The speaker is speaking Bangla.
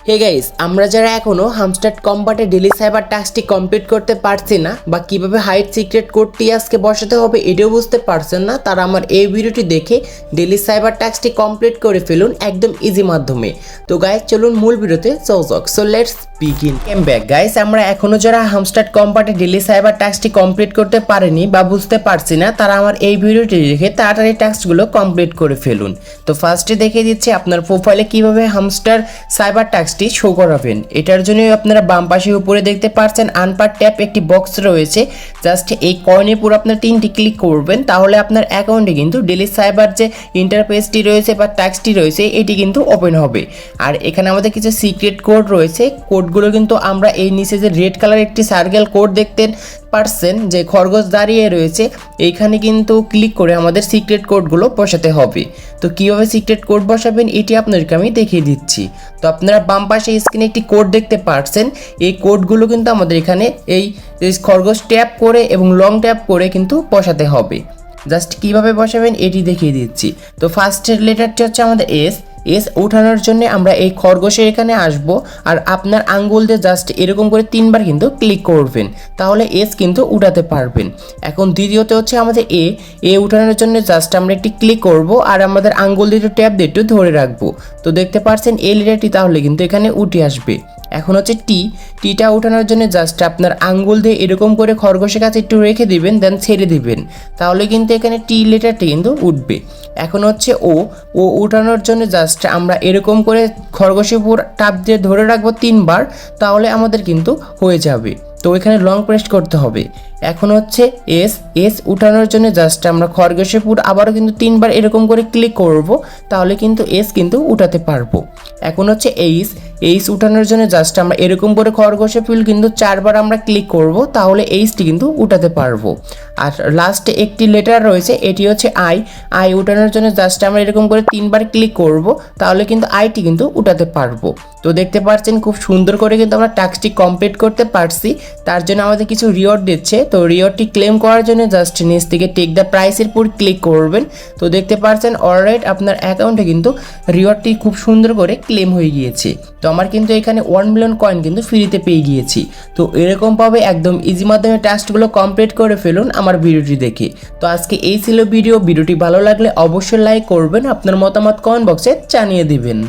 হে গাইস, আমরা যারা এখনো হামস্টার কম্বাটে ডেলি সাইবার টাস্কটি কমপ্লিট করতে পারছি না বা কিভাবে হাইড সিক্রেট কোডটি আজকে বসাতে হবে এটাও বুঝতে পারছেন না, তারা আমার এই ভিডিওটি দেখে ডেলি সাইবার টাস্কটি কমপ্লিট করে ফেলুন একদম ইজি মাধ্যমে। তো গাইস চলুন মূল ভিডিওতে চৌজক। So let's begin. Came back guys, আমরা এখনো যারা হামস্টার কম্বাটে ডেলি সাইবার টাস্কটি কমপ্লিট করতে পারেনি বা বুঝতে পারছি না, তারা আমার এই ভিডিওটি দেখে তাড়াতাড়ি টাস্কগুলো কমপ্লিট করে ফেলুন। তো ফার্স্টে দেখিয়ে দিচ্ছি আপনার প্রোফাইলে কিভাবে হামস্টার সাইবার টাস্কটি শো করাবেন। এটার জন্য আপনারা বাম পাশে উপরে দেখতে পাচ্ছেন আনপার ট্যাপ একটি বক্স রয়েছে। জাস্ট এই কয়েনের পুরো আপনার 3টি ক্লিক করবেন, তাহলে আপনার অ্যাকাউন্টে কিন্তু ডেলি সাইবার যে ইন্টারফেসটি রয়েছে বা টাস্কটি রয়েছে এটি কিন্তু ওপেন হবে। আর এখানে আমাদের কিছু সিক্রেট কোড রয়েছে। কোডগুলো কিন্তু আমরা এই নিচে যে রেড কালার একটি সার্কেল কোড দেখতে পারছেন যে খরগোশ দাঁড়িয়ে রয়েছে, এইখানে কিন্তু ক্লিক করে আমাদের সিক্রেট কোডগুলো বসাতে হবে। তো কীভাবে সিক্রেট কোড বসাবেন এটি আপনাদেরকে আমি দেখিয়ে দিচ্ছি। তো আপনারা বাম পাশে স্ক্রিনে একটি কোড দেখতে পাচ্ছেন, এই কোডগুলো কিন্তু আমাদের এখানে এই খরগোশ ট্যাপ করে এবং লং ট্যাপ করে কিন্তু বসাতে হবে। জাস্ট কিভাবে বসাবেন এটি দেখিয়ে দিচ্ছি। তো ফার্স্টের লেটারটি হচ্ছে আমাদের এস ওঠানোর জন্য আমরা এই খরগোশের এখানে আসব, আর আপনার আঙ্গুল দিয়ে জাস্ট এরকম করে 3বার কিন্তু ক্লিক করবেন, তাহলে এস কিন্তু উঠাতে পারবেন। এখন দ্বিতীয়তে হচ্ছে আমাদের এ উঠানোর জন্য জাস্ট আমরা একটি ক্লিক করব আর আমাদের আঙ্গুল দিয়ে একটু ট্যাপ দিয়ে একটু ধরে রাখবো। তো দেখতে পাচ্ছেন এই লেটারটি তাহলে কিন্তু এখানে উঠে আসবে। এখন হচ্ছে টিটা উঠানোর জন্য জাস্ট আপনার আঙ্গুল দিয়ে এরকম করে খরগোশের কাছে একটু রেখে দিবেন, দেন ছেড়ে দিবেন, তাহলে কিন্তু এখানে টি লেটারটি কিন্তু উঠবে। এখন হচ্ছে ও উঠানোর জন্য জাস্ট আমরা এরকম করে খরগোশের উপর টাপ দিয়ে ধরে রাখবো 3বার, তাহলে আমাদের কিন্তু হয়ে যাবে। তো এখানে লং প্রেস করতে হবে। এখন হচ্ছে এস উঠানোর জন্য জাস্ট আমরা খরগোশের পুর আবারও কিন্তু 3বার এরকম করে ক্লিক করব, তাহলে কিন্তু এস কিন্তু উঠাতে পারবো। এখন হচ্ছে এইচ উঠানোর জন্য জাস্ট আমরা এরকম করে খরগোশের ফুল কিন্তু 4বার আমরা ক্লিক করব, তাহলে এইচটি কিন্তু উঠাতে পারবো। আর লাস্টে একটি লেটার রয়েছে, এটি হচ্ছে আই উঠানোর জন্য জাস্ট আমরা এরকম করে 3বার ক্লিক করব, তাহলে কিন্তু আইটি কিন্তু উঠাতে পারবো। তো দেখতে পাচ্ছেন খুব সুন্দর করে কিন্তু আমরা টাস্কটি কমপ্লিট করতে পারছি। তার জন্য আমাদের কিছু রিওয়ার্ড দিচ্ছে। তো রিওয়ার্ডটি ক্লেম করার জন্য জাস্ট নিচ থেকে টেক দ্য প্রাইসের উপর ক্লিক করবেন। তো দেখতে পাচ্ছেন অলরাইট আপনার অ্যাকাউন্টে কিন্তু রিওয়ার্ডটি খুব সুন্দর করে ক্লেম হয়ে গিয়েছে। তো আমার কিন্তু এখানে 1 মিলিয়ন কয়েন কিন্তু ফ্রিতে পেয়ে গিয়েছি। তো এরকমভাবে একদম ইজি মাধ্যমে টাস্কগুলো কমপ্লিট করে ফেলুন আমার ভিডিওটি দেখে। তো আজকে এই ছিল ভিডিওটি ভালো লাগলে অবশ্যই লাইক করবেন, আপনার মতামত কমেন্ট বক্সে জানিয়ে দিবেন।